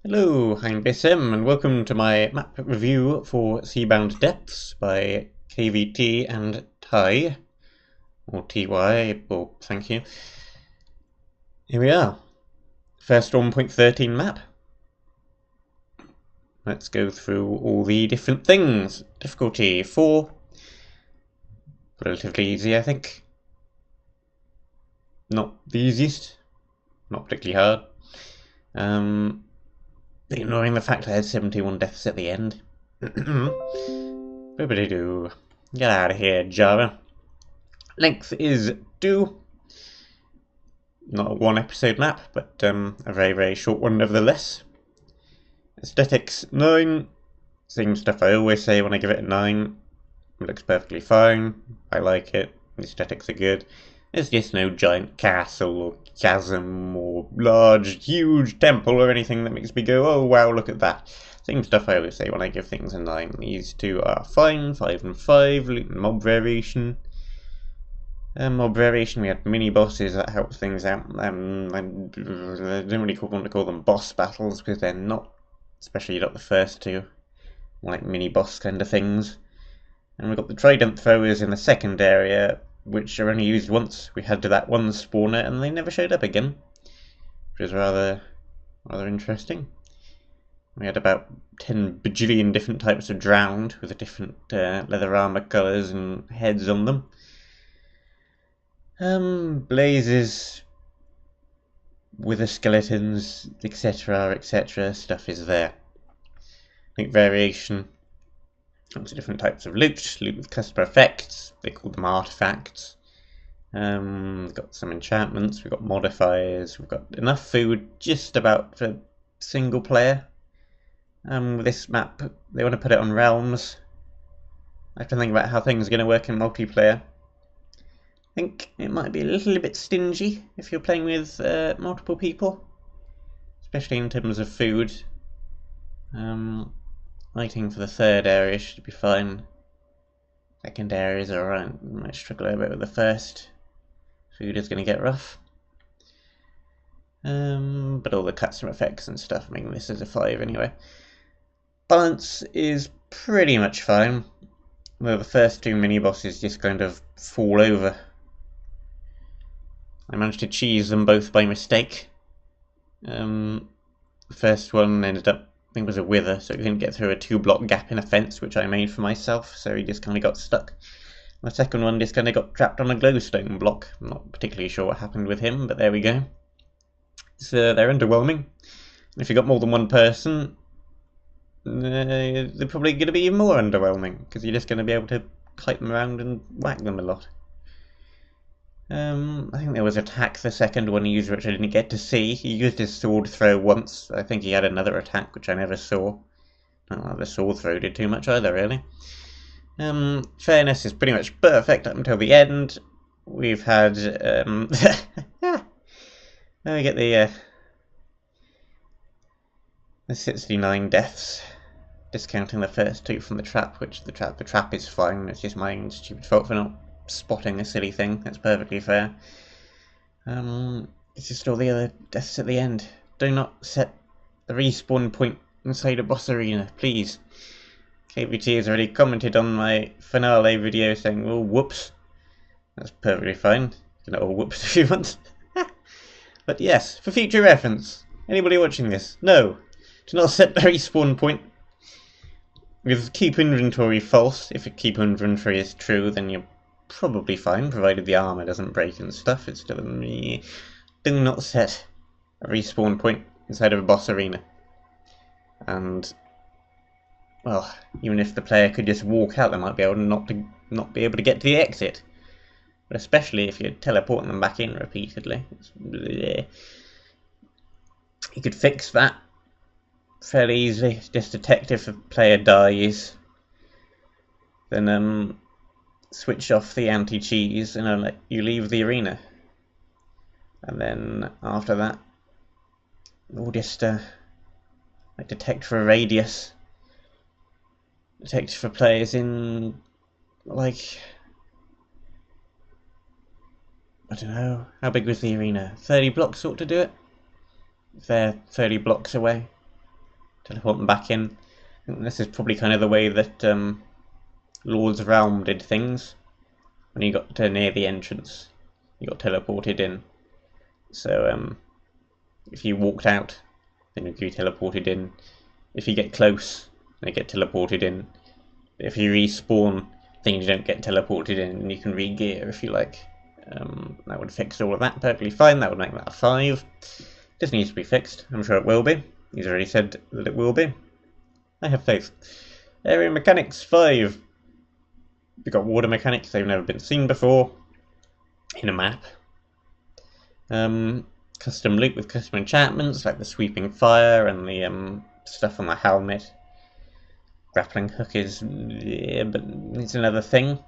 Hello, I'm BSM and welcome to my map review for Seabound Depths by KVT and Ty, or TY, or thank you. Here we are, first 1.13 map. Let's go through all the different things. Difficulty 4, relatively easy I think. Not the easiest, not particularly hard. Ignoring the fact I had 71 deaths at the end. Boobity-doo. Get out of here, Java. Length is 2. Not a one episode map, but a very, very short one nevertheless. Aesthetics 9. Same stuff I always say when I give it a 9. It looks perfectly fine. I like it. The aesthetics are good. There's just no giant castle or chasm or large, huge temple or anything that makes me go, oh wow, look at that. Same stuff I always say when I give things a 9. These two are fine, 5 and 5, loot and mob variation. Mob variation, we had mini bosses, that helps things out. I don't really want to call them boss battles because they're not, especially not the first two, like mini boss kind of things. And we've got the trident throwers in the second area, which are only used once. We had to that one spawner and they never showed up again, which is rather interesting. We had about 10 bajillion different types of drowned with different leather armor colours and heads on them. Blazes, wither skeletons, etc. Stuff is there. I think variation. Lots of different types of loot with customer effects. They call them artifacts. We've got some enchantments. We've got modifiers. We've got enough food just about for single player. With this map, they want to put it on realms. I have to think about how things are going to work in multiplayer. I think it might be a little bit stingy if you're playing with multiple people, especially in terms of food. Lighting for the third area should be fine. Second area is alright. Might struggle a bit with the first. Food is going to get rough. But all the custom effects and stuff making this as a 5 anyway. Balance is pretty much fine. Well, the first two mini bosses just kind of fall over. I managed to cheese them both by mistake. The first one ended up, I think it was a wither, so he didn't get through a 2-block gap in a fence, which I made for myself, so he just kind of got stuck. The second one just kind of got trapped on a glowstone block. I'm not particularly sure what happened with him, but there we go. So they're underwhelming. If you've got more than one person, they're probably going to be even more underwhelming, because you're just going to be able to kite them around and whack them a lot. I think there was attack the second one he used, which I didn't get to see. He used his sword throw once. I think he had another attack, which I never saw. Not like the sword throw did too much either, really. Fairness is pretty much perfect up until the end. We've had, then we get the 69 deaths, discounting the first two from the trap, which the trap is fine. It's just my stupid fault for not spotting a silly thing. That's perfectly fair. It's just all the other deaths at the end. Do not set the respawn point inside a boss arena, please. KVT has already commented on my finale video saying, oh, whoops. That's perfectly fine. You can all whoops if you want. But yes, for future reference, anybody watching this, no. Do not set the respawn point with keep inventory false. If a keep inventory is true, then you're probably fine, provided the armor doesn't break and stuff. It's still me. Do not set a respawn point inside of a boss arena. And well, even if the player could just walk out, they might be able not be able to get to the exit. But especially if you're teleporting them back in repeatedly. You could fix that fairly easily. Just detect if a player dies. Then switch off the anti-cheese and I'll let you leave the arena. And then after that, we'll just like detect for a radius. Detect for players in, like, I don't know, how big was the arena? 30 blocks ought to do it? If they're 30 blocks away. teleport them back in. I think this is probably kind of the way that Lord's Realm did things. When you got to near the entrance, you got teleported in. So if you walked out, then you get teleported in. If you get close, then you get teleported in. If you respawn, then you don't get teleported in, and you can re-gear if you like. That would fix all of that perfectly fine. That would make that a 5. This needs to be fixed. I'm sure it will be. He's already said that it will be. I have faith. Area mechanics 5. We've got water mechanics. They've never been seen before in a map. Custom loot with custom enchantments like the sweeping fire and the stuff on the helmet. Grappling hook is, yeah, but it's another thing.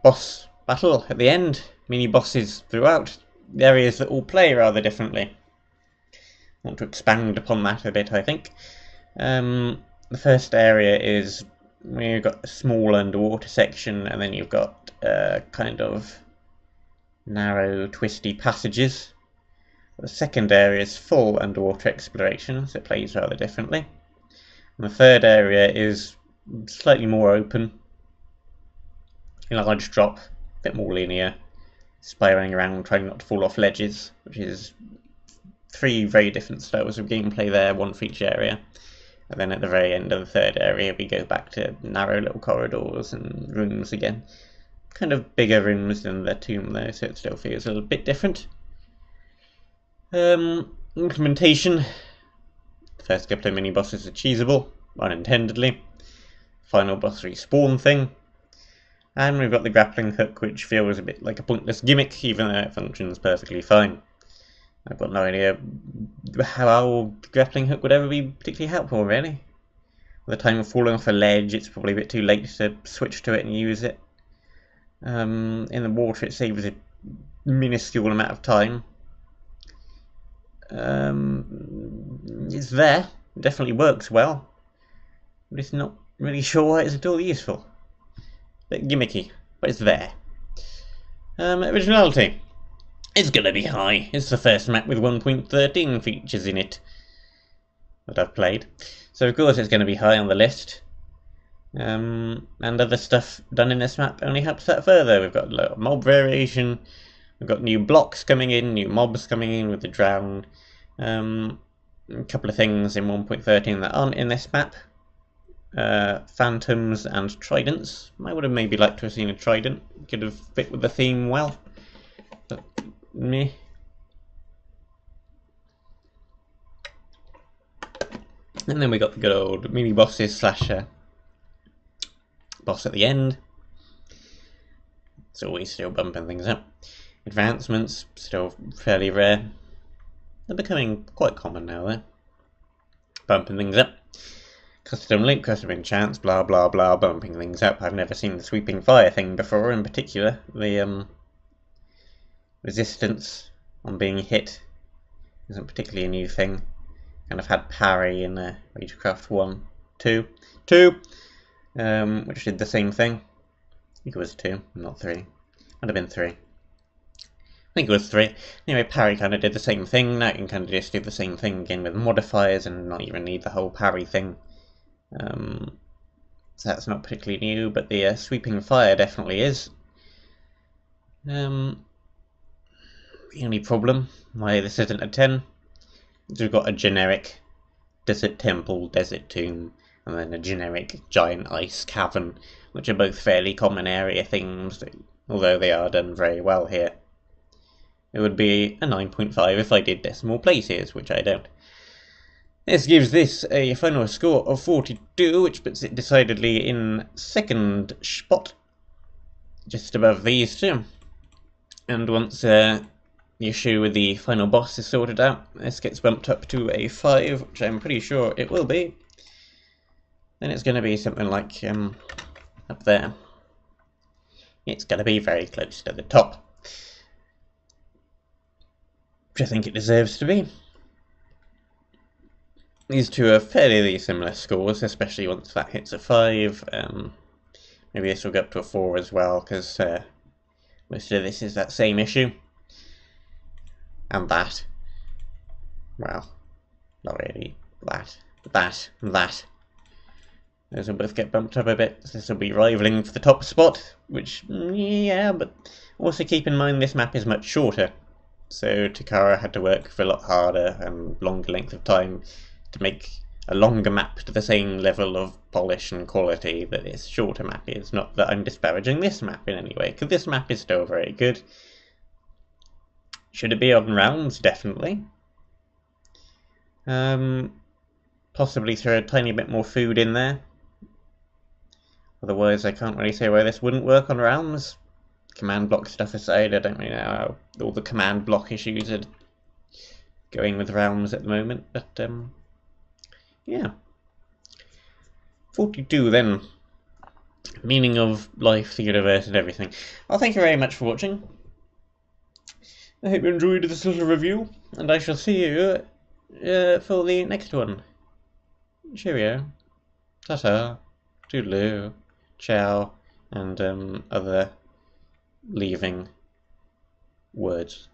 Boss battle at the end. Mini bosses throughout. The areas that all play rather differently. I want to expand upon that a bit, I think. The first area is where you've got a small underwater section, and then you've got kind of narrow, twisty passages. The second area is full underwater exploration, so it plays rather differently. And the third area is slightly more open, a large drop, a bit more linear, spiraling around, trying not to fall off ledges, which is 3 very different styles of gameplay there, one for each area. And then at the very end of the third area, we go back to narrow little corridors and rooms again. Kind of bigger rooms than the tomb though, so it still feels a little bit different. Implementation. The first couple of mini bosses are cheesable, unintendedly. Final boss respawn thing. And we've got the grappling hook, which feels a bit like a pointless gimmick, even though it functions perfectly fine. I've got no idea how the grappling hook would ever be particularly helpful, really. By the time of falling off a ledge, it's probably a bit too late to switch to it and use it. In the water, it saves a minuscule amount of time. It's there. It definitely works well. But it's not really sure why it's at all useful. Bit gimmicky, but it's there. Originality. It's gonna be high. It's the first map with 1.13 features in it that I've played. So of course it's gonna be high on the list. And other stuff done in this map only helps that further. We've got a lot of mob variation. We've got new blocks coming in, new mobs coming in with the drown. A couple of things in 1.13 that aren't in this map. Phantoms and tridents. I would have maybe liked to have seen a trident. Could have fit with the theme well. But meh. And then we got the good old mini bosses slash boss at the end. It's always still bumping things up. Advancements, still fairly rare. They're becoming quite common now though. Bumping things up. Custom loot, custom enchants, blah blah blah, bumping things up. I've never seen the sweeping fire thing before, in particular. The resistance on being hit isn't particularly a new thing. Kind of had parry in Ragecraft 1, 2, which did the same thing. I think it was 2, not 3. Might have been 3. I think it was 3. Anyway, parry kind of did the same thing. Now you can kind of just do the same thing again with modifiers and not even need the whole parry thing. So that's not particularly new, but the sweeping fire definitely is. The only problem why this isn't a 10 is we've got a generic desert temple, desert tomb, and then a generic giant ice cavern, which are both fairly common area things, although they are done very well here. It would be a 9.5 if I did decimal places, which I don't. This gives this a final score of 42, which puts it decidedly in second spot, just above these two. And once the issue with the final boss is sorted out, this gets bumped up to a 5, which I'm pretty sure it will be. Then it's going to be something like up there. It's going to be very close to the top, which I think it deserves to be. These two are fairly similar scores, especially once that hits a 5. Maybe this will go up to a 4 as well, because most of this is that same issue. And that, well, not really. that. Those will both get bumped up a bit. This will be rivaling for the top spot, which, yeah, but also keep in mind this map is much shorter. So Takara had to work for a lot harder and longer length of time to make a longer map to the same level of polish and quality that this shorter map is. Not that I'm disparaging this map in any way, because this map is still very good. Should it be on rounds? Definitely. Possibly throw a tiny bit more food in there. Otherwise, I can't really say why this wouldn't work on rounds. Command block stuff aside, I don't really know how all the command block issues are going with rounds at the moment, but yeah. 42 then. Meaning of life, the universe, and everything. Well, thank you very much for watching. I hope you enjoyed this little review, and I shall see you for the next one. Cheerio. Ta-ta. Toodaloo. Ciao. And other leaving words.